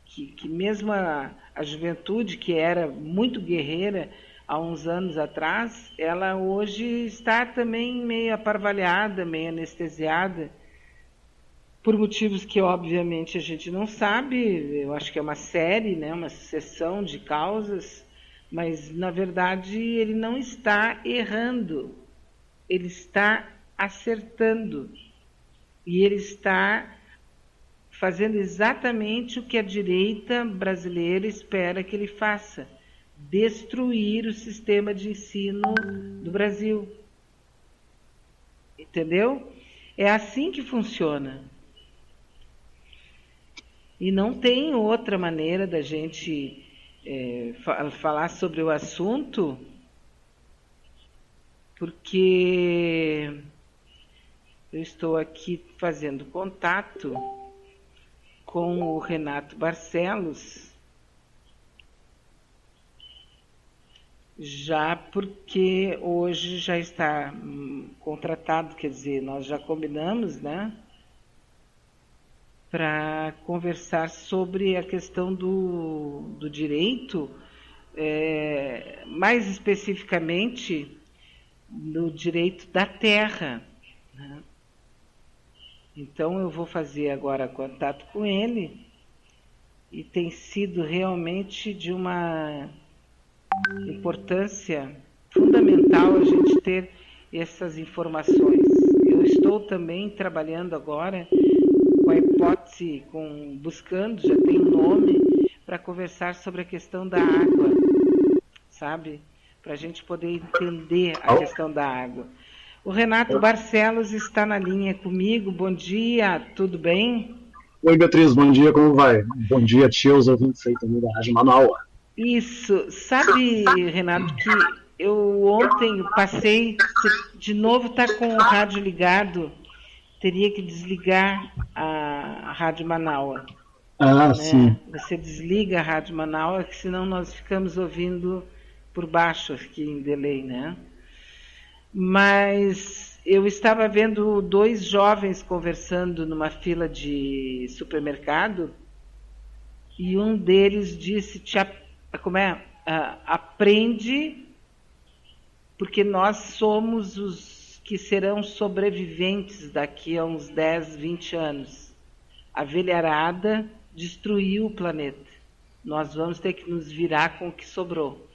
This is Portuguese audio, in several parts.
que mesmo a juventude, que era muito guerreira há uns anos atrás, ela hoje está também meio aparvalhada, meio anestesiada, por motivos que obviamente a gente não sabe. Eu acho que é uma série, né, uma sucessão de causas, mas na verdade ele não está errando, ele está acertando, e ele está fazendo exatamente o que a direita brasileira espera que ele faça: destruir o sistema de ensino do Brasil. Entendeu? É assim que funciona. E não tem outra maneira da gente falar sobre o assunto, porque eu estou aqui fazendo contato com o Renato Barcelos, já porque hoje já está contratado, quer dizer, nós já combinamos, né, para conversar sobre a questão do direito, mais especificamente do direito da terra, né? Então eu vou fazer agora contato com ele, e tem sido realmente de uma importância fundamental a gente ter essas informações. Eu estou também trabalhando agora com a hipótese, buscando, já tem um nome, para conversar sobre a questão da água, sabe? Para a gente poder entender a questão da água. O Renato Barcelos está na linha comigo. Bom dia, tudo bem? Oi, Beatriz, bom dia, como vai? Bom dia, tia, os ouvintes aí também da Rádio Manaus. Isso, sabe, Renato, que eu ontem passei, de novo está com o rádio ligado, teria que desligar a Rádio Manaus. Ah, Né? sim. Você desliga a Rádio Manaus, que senão nós ficamos ouvindo por baixo aqui em delay, né? Mas eu estava vendo dois jovens conversando numa fila de supermercado, e um deles disse: aprende, porque nós somos os que serão sobreviventes daqui a uns 10, 20 anos. A velharada destruiu o planeta. Nós vamos ter que nos virar com o que sobrou.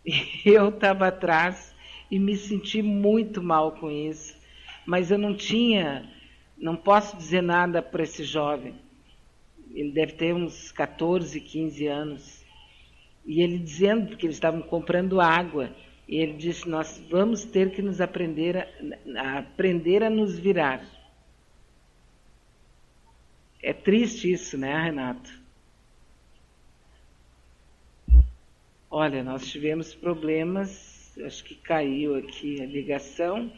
E eu estava atrás e me senti muito mal com isso, mas eu não posso dizer nada para esse jovem. Ele deve ter uns 14, 15 anos. E ele dizendo, porque eles estavam comprando água, e ele disse: nós vamos ter que nos aprender a nos virar. É triste isso, né, Renato? Olha, nós tivemos problemas, acho que caiu aqui a ligação.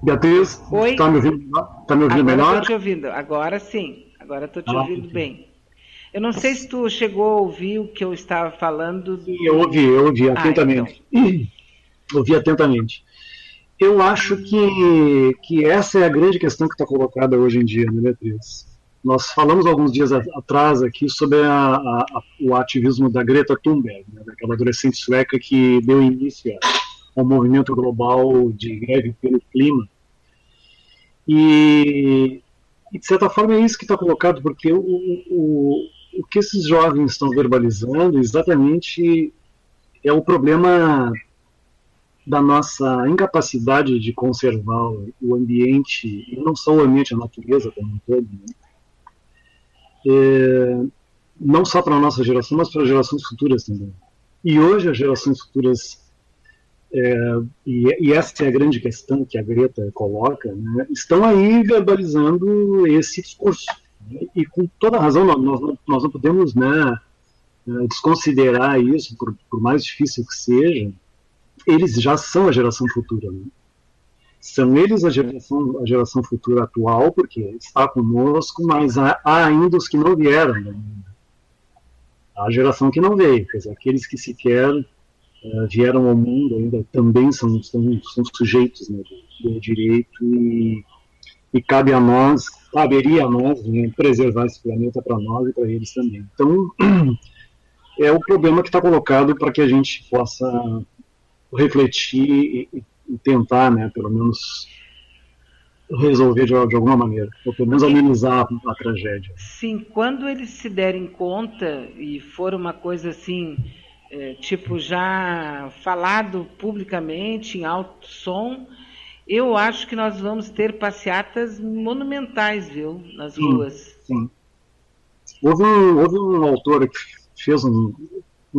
Beatriz, Oi? está me ouvindo, Agora melhor? estou te ouvindo, agora sim, agora estou te ouvindo bem. Eu não sei se tu chegou a ouvir o que eu estava falando. Eu ouvi atentamente. Então. Ouvi atentamente. Eu acho que essa é a grande questão que está colocada hoje em dia, né, Beatriz? Nós falamos alguns dias atrás aqui sobre o ativismo da Greta Thunberg, né, daquela adolescente sueca que deu início ao movimento global de greve pelo clima. E de certa forma é isso que está colocado, porque o que esses jovens estão verbalizando exatamente é o problema da nossa incapacidade de conservar o ambiente, e não só o ambiente, a natureza como um todo, né? Não só para a nossa geração, mas para gerações futuras também. E hoje as gerações futuras, e essa é a grande questão que a Greta coloca, né, estão aí verbalizando esse discurso. Né, e com toda razão, nós não podemos, né, desconsiderar isso, por mais difícil que seja. Eles já são a geração futura. Né? São eles a geração futura atual, porque está conosco, mas há ainda os que não vieram. Né? Há a geração que não veio, quer dizer, aqueles que sequer vieram ao mundo ainda também são sujeitos, né, do direito, e cabe a nós caberia a nós, né, preservar esse planeta para nós e para eles também. Então, é o problema que está colocado para que a gente possa refletir e tentar, né, pelo menos resolver de alguma maneira, ou pelo menos amenizar a tragédia. Sim, quando eles se derem conta e for uma coisa assim, tipo já falado publicamente em alto som, eu acho que nós vamos ter passeatas monumentais, viu, nas ruas. Sim. Houve um autor que fez um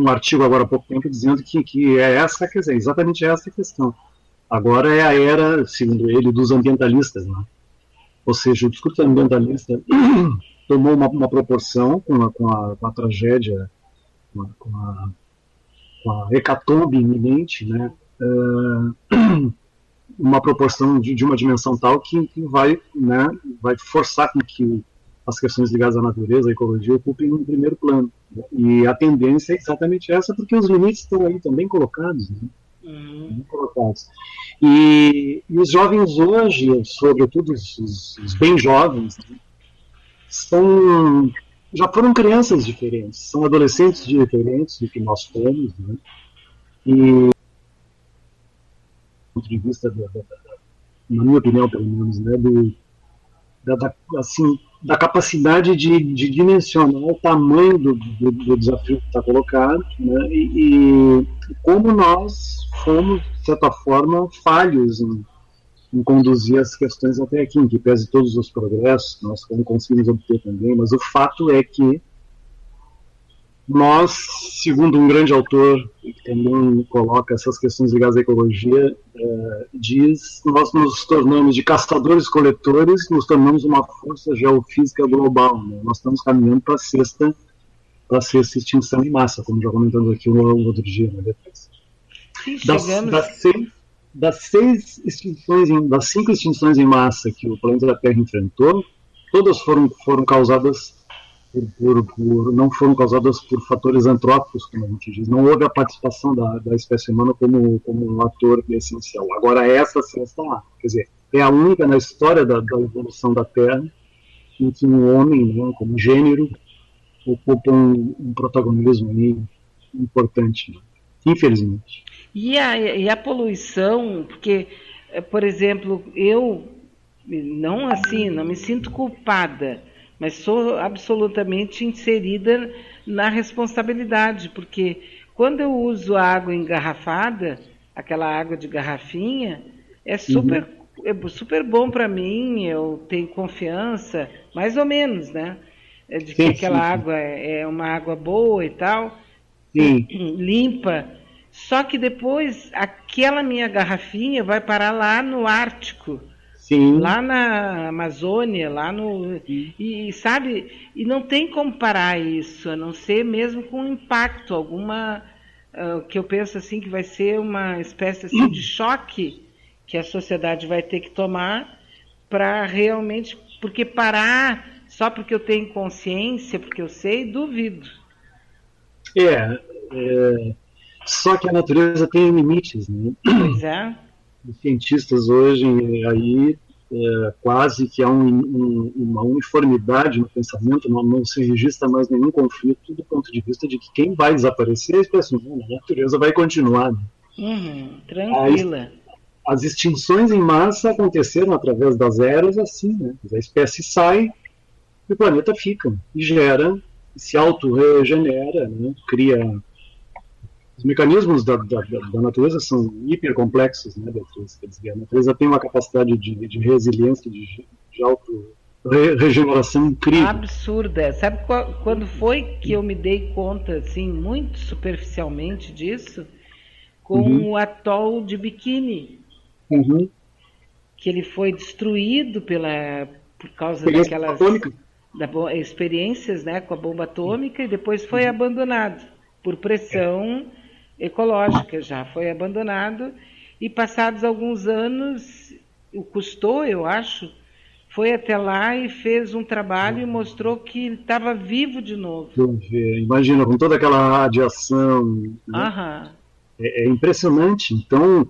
artigo agora há pouco tempo dizendo que é essa, quer dizer, exatamente essa questão. Agora é a era, segundo ele, dos ambientalistas, né? Ou seja, o discurso ambientalista tomou uma proporção com a tragédia, com a hecatombe iminente, né? Uma proporção de uma dimensão tal que vai, né, vai forçar com que as questões ligadas à natureza, à ecologia, ocupem um primeiro plano. E a tendência é exatamente essa, porque os limites estão aí também colocados, né? Colocados. E os jovens hoje, sobretudo os bem jovens, né, já foram crianças diferentes, são adolescentes diferentes do que nós fomos, né? E do ponto de vista, na minha opinião, pelo menos, né, assim, da capacidade de dimensionar o tamanho do desafio que está colocado, né, e como nós fomos, de certa forma, falhos em conduzir as questões até aqui, em que pese todos os progressos que nós conseguimos obter também, mas o fato é que nós, segundo um grande autor que também coloca essas questões ligadas à ecologia, diz que nós nos tornamos de caçadores-coletores, nos tornamos uma força geofísica global. Né? Nós estamos caminhando para a sexta extinção em massa, como já comentamos aqui no outro dia. Né? Das 5 extinções em massa que o planeta Terra enfrentou, todas foram causadas não foram causadas por fatores antrópicos, como a gente diz. Não houve a participação da espécie humana como um ator essencial. Agora, essa sim está lá. Quer dizer, é a única na história da evolução da Terra em que um homem, né, como gênero, ocupa um protagonismo importante, né? Infelizmente. E a poluição, porque, por exemplo, eu não me sinto culpada, mas sou absolutamente inserida na responsabilidade, porque quando eu uso água engarrafada, aquela água de garrafinha, é super bom para mim, eu tenho confiança, mais ou menos, né? De que aquela água é uma água boa e tal, limpa. Só que depois, aquela minha garrafinha vai parar lá no Ártico. Sim. Lá na Amazônia, e sabe, e não tem como parar isso, a não ser mesmo com impacto, que eu penso assim que vai ser uma espécie assim de choque que a sociedade vai ter que tomar para realmente, porque parar só porque eu tenho consciência, porque eu sei, duvido. Só que a natureza tem limites, né? Pois é. Os cientistas hoje aí quase que há uma uniformidade no pensamento, não se registra mais nenhum conflito do ponto de vista de que quem vai desaparecer é a espécie humana, a natureza vai continuar. Né? Tranquila. As extinções em massa aconteceram através das eras assim, né? A espécie sai e o planeta fica, e gera, se auto-regenera, né? Cria. Os mecanismos da natureza são hipercomplexos, né, Beatriz? Quer dizer, a natureza tem uma capacidade de resiliência, de auto-regeneração incrível. Absurda. Sabe quando foi que eu me dei conta, assim, muito superficialmente disso? Com o atol de Bikini. Que ele foi destruído por causa daquelas experiências, né, com a bomba atômica, e depois foi abandonado por pressão ecológica, já foi abandonado, e passados alguns anos, o Cousteau, eu acho, foi até lá e fez um trabalho e mostrou que ele estava vivo de novo. Imagina, com toda aquela radiação, né? É impressionante. Então,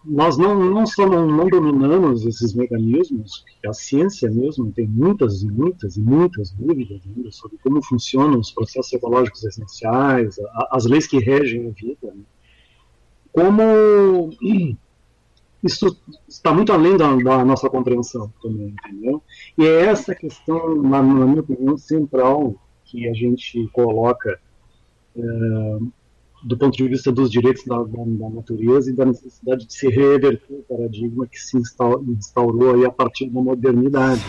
nós não só não dominamos esses mecanismos, porque a ciência mesmo tem muitas e muitas e muitas dúvidas ainda sobre como funcionam os processos ecológicos essenciais, as leis que regem a vida, né? Como isso está muito além da nossa compreensão também, entendeu? E é essa questão, na minha opinião, central que a gente coloca do ponto de vista dos direitos da natureza e da necessidade de se reverter o paradigma que se instaurou aí a partir da modernidade.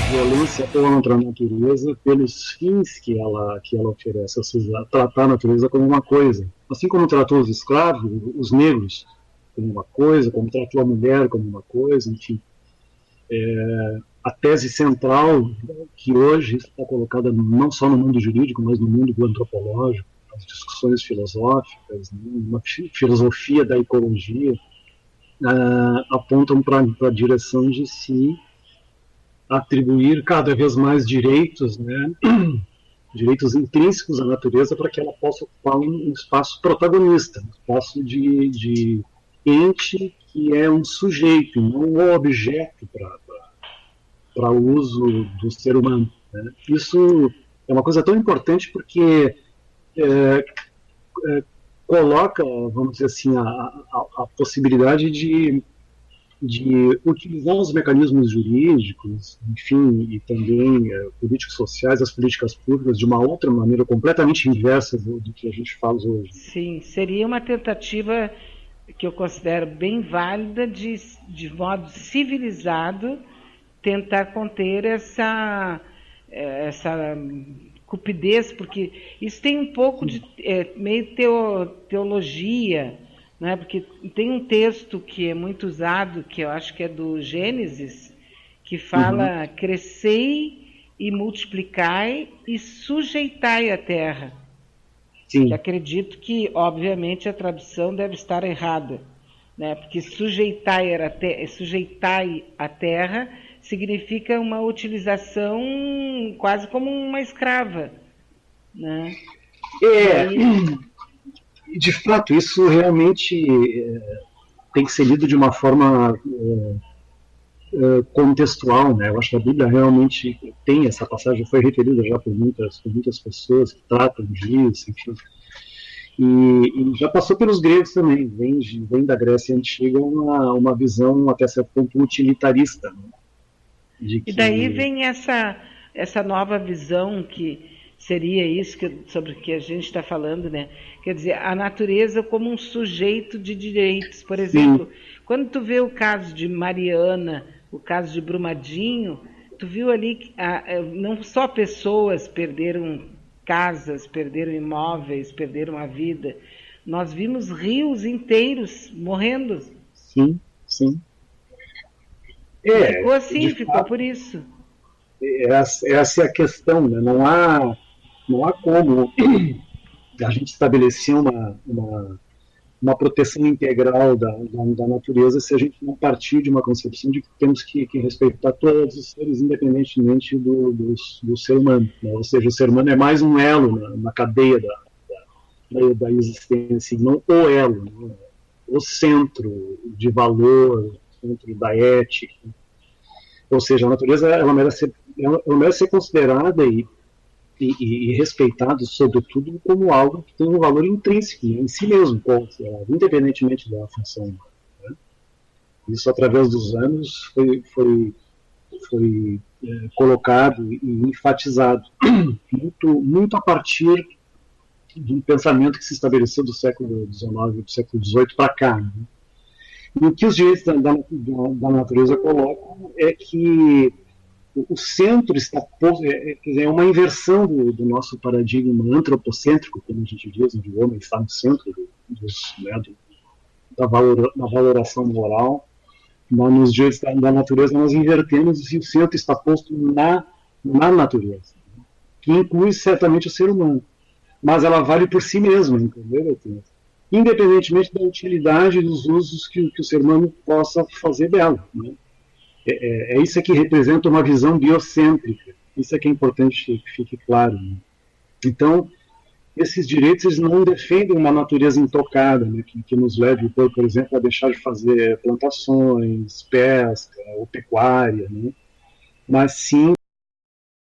Violência contra a natureza pelos fins que ela oferece, ou seja, tratar a natureza como uma coisa. Assim como tratou os escravos, os negros, como uma coisa, como tratou a mulher como uma coisa, enfim. A tese central que hoje está colocada não só no mundo jurídico, mas no mundo antropológico, nas discussões filosóficas, né, uma filosofia da ecologia, apontam para a direção de se atribuir cada vez mais direitos, né, direitos intrínsecos à natureza para que ela possa ocupar um espaço protagonista, um espaço de ente que é um sujeito, não um objeto para o uso do ser humano, né? Isso é uma coisa tão importante porque coloca, vamos dizer assim, a possibilidade de utilizar os mecanismos jurídicos, enfim, e também políticos sociais, as políticas públicas, de uma outra maneira completamente inversa do que a gente faz hoje. Sim, seria uma tentativa que eu considero bem válida de modo civilizado tentar conter essa cupidez, porque isso tem um pouco de meio teologia, né? Porque tem um texto que é muito usado, que eu acho que é do Gênesis, que fala crescei e multiplicai e sujeitai a terra. Sim. Que acredito que, obviamente, a tradução deve estar errada, né? Porque sujeitai a terra significa uma utilização quase como uma escrava, né? De fato, isso realmente tem que ser lido de uma forma contextual, né? Eu acho que a Bíblia realmente tem essa passagem, foi referida já por muitas pessoas que tratam disso, enfim. E já passou pelos gregos também, vem da Grécia Antiga uma visão até certo ponto utilitarista, né? E daí vem essa nova visão que seria isso sobre o que a gente está falando, né? Quer dizer, a natureza como um sujeito de direitos. Por exemplo, quando tu vê o caso de Mariana, o caso de Brumadinho, tu viu ali que não só pessoas perderam casas, perderam imóveis, perderam a vida. Nós vimos rios inteiros morrendo. Sim, sim. Ficou assim, ficou por isso. Essa é a questão, né? Não há como a gente estabelecer uma proteção integral da natureza se a gente não partir de uma concepção de que temos que respeitar todos os seres, independentemente do ser humano, né? Ou seja, o ser humano é mais um elo na cadeia da existência, não o elo, né? O centro de valor, centro da ética. Ou seja, a natureza ela merece ser considerada e respeitada, sobretudo, como algo que tem um valor intrínseco em si mesmo, independentemente da função. Né? Isso, através dos anos, foi colocado e enfatizado muito a partir de um pensamento que se estabeleceu do século XIX, do século XVIII para cá. Né? E o que os direitos da natureza colocam é que o centro está é uma inversão do nosso paradigma antropocêntrico, como a gente diz, onde o homem está no centro da valoração moral. Nos direitos da natureza nós invertemos e o centro está posto na natureza, que inclui certamente o ser humano, mas ela vale por si mesma, entendeu? Independentemente da utilidade dos usos que o ser humano possa fazer dela, né? É isso que representa uma visão biocêntrica. Isso é que é importante que fique claro, né? Então, esses direitos eles não defendem uma natureza intocada, né, que nos leve, por exemplo, a deixar de fazer plantações, pesca ou pecuária, né, mas sim